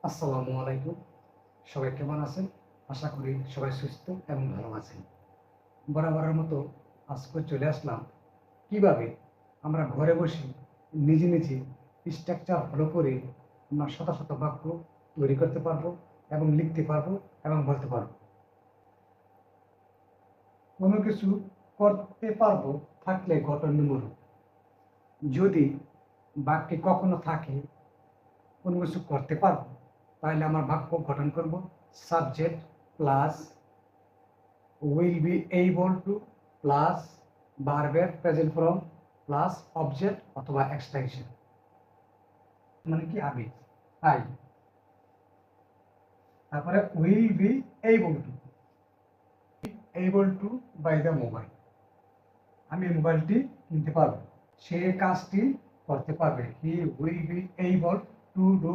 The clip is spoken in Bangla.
আসসালামু আলাইকুম। সবাই কেমন আছেন? আশা করি সবাই সুস্থ এবং ভালো আছেন। বরাবরের মতো আজকে চলে আসলাম কিভাবে আমরা ঘরে বসে নিজে নিজে স্ট্রাকচার ফলো করে আমরা শত শত বাক্য তৈরি করতে পারবো এবং লিখতে পারবো এবং বলতে পারবো। কোনো কিছু করতে পারবো থাকলে গঠনমূলক। যদি বাক্যে কখনো থাকে কোনো কিছু করতে পারবো, তাহলে আমার বাক্য গঠন করব subject plus will be able to plus ভার্বের প্রেজেন্ট ফর্ম প্লাস অবজেক্ট অথবা এক্সটেনশন, মানে কি আমি তাই। তারপরে will be able to buy the mobile, আমি মোবাইলটি কিনতে পারবো, সে কাজটি করতে পারবে। He will be able to do